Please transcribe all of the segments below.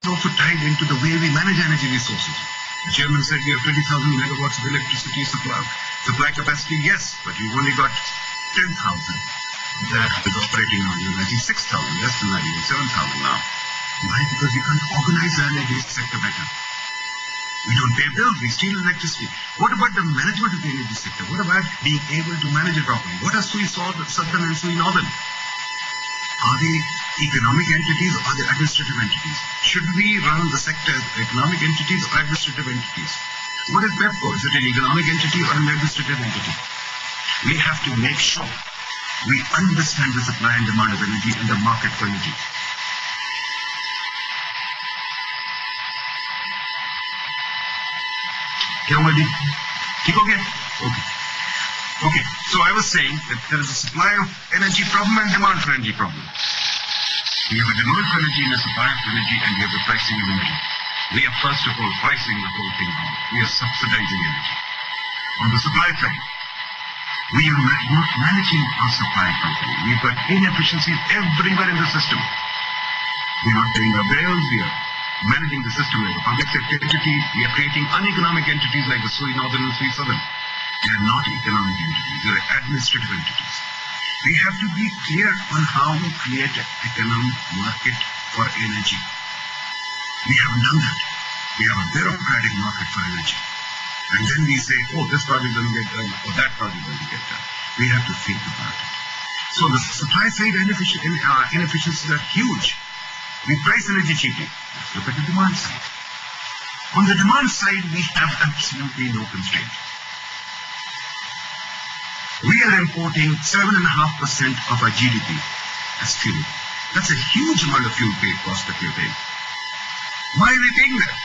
also tied into the way we manage energy resources. The chairman said we have 20,000 megawatts of electricity supply capacity. Yes, but we've only got 10,000 that is operating on. I think 6,000, less than that, even 7,000 now. Why? Because we can't organize the energy sector better. We don't pay bills, we steal electricity. What about the management of the energy sector? What about being able to manage it properly? What are SUI Southern and SUI Northern? Are they economic entities or are they administrative entities? Should we run the sector as economic entities or administrative entities? What is PEPCO? Is it an economic entity or an administrative entity? We have to make sure we understand the supply and demand of energy and the market for energy. Okay. So I was saying that there is a supply of energy problem and demand for energy problem. We have a demand for energy and a supply of energy, and we have the pricing of energy. We are first of all pricing the whole thing wrong. We are subsidizing energy. On the supply side, we are not managing our supply properly. We've got inefficiencies everywhere in the system. We are not paying our bills. We are managing the system like a public sector entity. We are creating uneconomic entities like the SUI Northern and SUI Southern. They are not economic entities. They are administrative entities. We have to be clear on how we create an economic market for energy. We haven't done that. We have a bureaucratic market for energy. And then we say, oh, this project doesn't get done, or that project doesn't get done. We have to think about it. So the supply side inefficiencies are huge. We price energy cheaply. Let's look at the demand side. On the demand side, we have absolutely no constraint. We are importing 7.5% of our GDP as fuel. That's a huge amount of fuel cost that we are paying. Why are we paying that?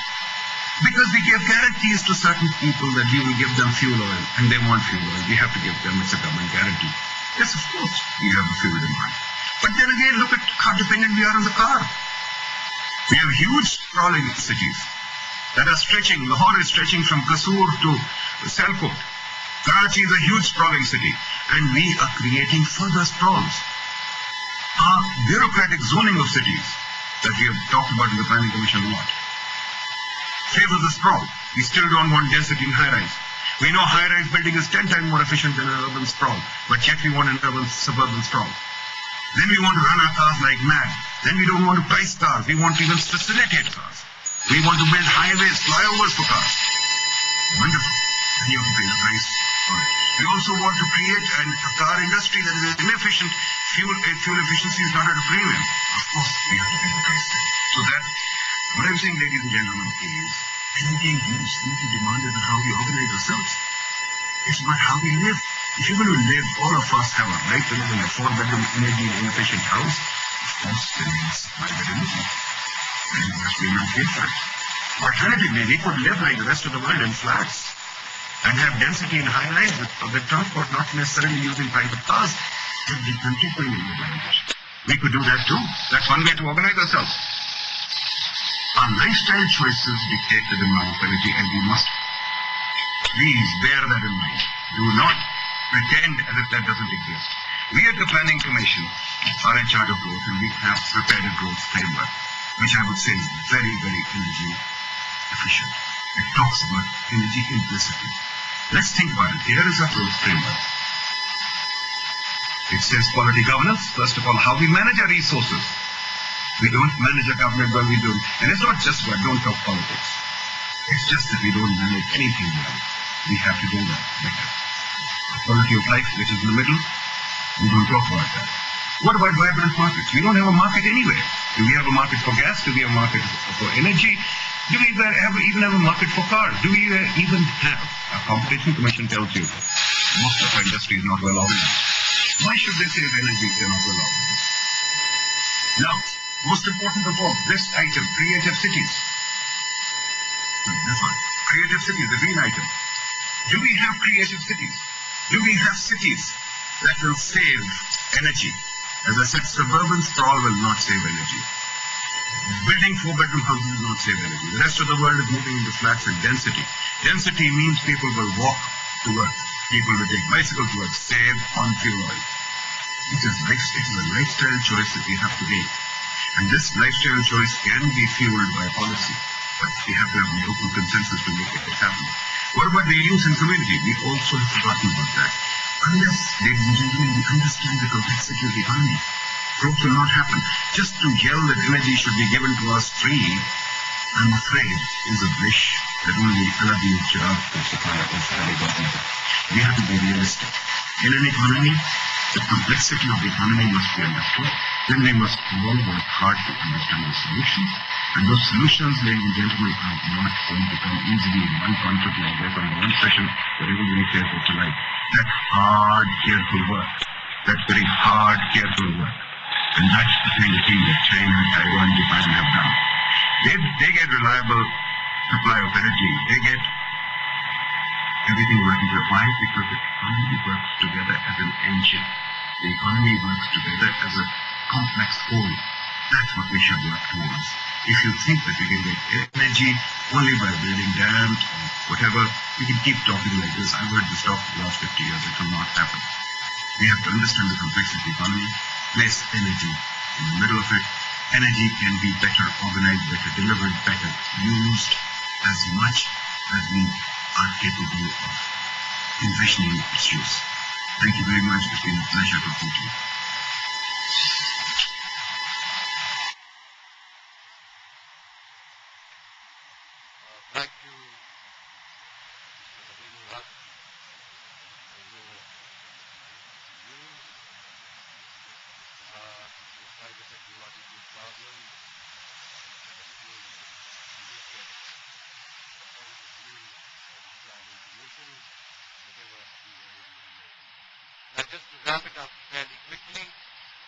Because we give guarantees to certain people that we will give them fuel oil, and they want fuel oil. We have to give them, it's a government guarantee. Yes, of course, we have a fuel demand. But then again, look at how dependent we are on the car. We have huge sprawling cities that are stretching. Lahore is stretching from Kasur to Sialkot. Karachi is a huge sprawling city, and we are creating further sprawls. Our bureaucratic zoning of cities that we have talked about in the Planning Commission a lot favors the sprawl. We still don't want density in high-rise. We know high-rise building is 10 times more efficient than an urban sprawl, but yet we want an urban suburban sprawl. Then we want to run our cars like mad. Then we don't want to price cars. We want to even facilitate cars. We want to build highways, flyovers for cars. Wonderful. And you have to pay the price for it. We also want to create a car industry that is inefficient. Fuel efficiency is not at a premium. Of course, we have to pay the price. So that, what I'm saying, ladies and gentlemen, is energy use need to demand it on how we organize ourselves. It's about how we live. If you're going to live, all of us have a right to live in a 4-bedroom energy inefficient house. Of course, there is private energy. And we have to pay for it. Alternatively, we could live like the rest of the world in flats and have density in high-rise with public transport, not necessarily using private cars. Every country could live like that. We could do that too. That's one way to organize ourselves. Our lifestyle choices dictate the demand of energy, and we must please bear that in mind. Do not pretend as if that doesn't exist. We at the Planning Commission are in charge of growth, and we have prepared a growth framework, which I would say is very, very energy efficient. It talks about energy implicitly. Let's think about it. Here is our growth framework. It says quality governance. First of all, how we manage our resources. We don't manage our government well, we don't. And it's not just about don't talk politics. It's just that we don't manage anything well. We have to do that better. Quality of life, which is in the middle, we don't talk about that. What about vibrant markets? We don't have a market anywhere. Do we have a market for gas? Do we have a market for energy? Do we even have a market for cars? Do we even have? Our Competition Commission tells you most of our industry is not well organized. Why should they save energy if they're not well organized? Now, most important of all, this item, creative cities. This one, creative cities, the green item. Do we have creative cities? Do we have cities that will save energy? As I said, suburban sprawl will not save energy. Building 4-bedroom houses will not save energy. The rest of the world is moving into flats and density. Density means people will walk to work. People will take bicycles to work, save on fuel oil. It is a lifestyle choice that we have to make. And this lifestyle choice can be fueled by policy, but we have to have an open consensus to make it happen. What about the youth and community? We also have forgotten about that. Unless, ladies and gentlemen, we understand the complexity of the economy, growth will not happen. Just to yell that energy should be given to us free, I'm afraid, is a wish that only Aladdin Chirag could supply us very government. We have to be realistic. In an economy, the complexity of the economy must be understood. Then we must all work hard to understand the solutions. And those solutions, ladies and gentlemen, are not going to come easily in one conference like that or in one session that everybody says what you like. That's hard, careful work. That's very hard, careful work. And that's the kind of thing that China and Taiwan, Japan have done. They get reliable supply of energy. They get everything working their why? Because the economy works together as an engine. The economy works together as a complex whole. That's what we should work towards. If you think that we can get energy only by building dams or whatever, we can keep talking like this. I've heard this talk for the last 50 years. It will not happen. We have to understand the complexity of the economy, place energy in the middle of it. Energy can be better organized, better delivered, better used as much as we are capable of envisioning its use. Thank you very much. It's been a pleasure talking to you. Thank you, Mr. Jubilee, for your views. Despite the technological problem, now, just to wrap it up fairly quickly,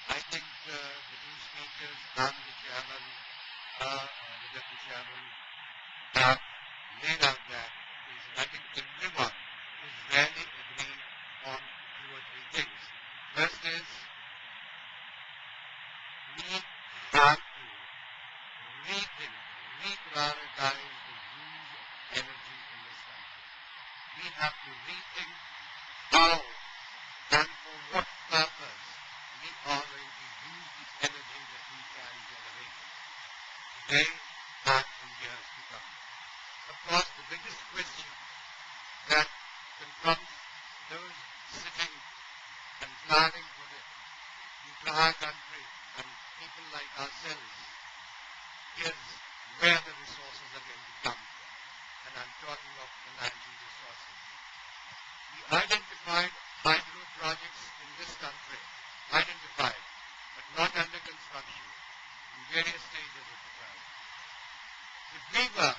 I think the two speakers and the chairman, the deputy chairman, have laid out that is, I think everyone is rarely agreeing on two or three things. First is, we have to rethink, reprioritize the use of energy in this country. We have to rethink how and for what purpose we are going to use the energy that we can generate today and in years to come. Of course, the biggest question that confronts those sitting and planning for the entire country and people like ourselves is where the resources are going to come from. And I'm talking of financial resources. We identified hydro projects in this country, identified, but not under construction, in various stages of the project. If we were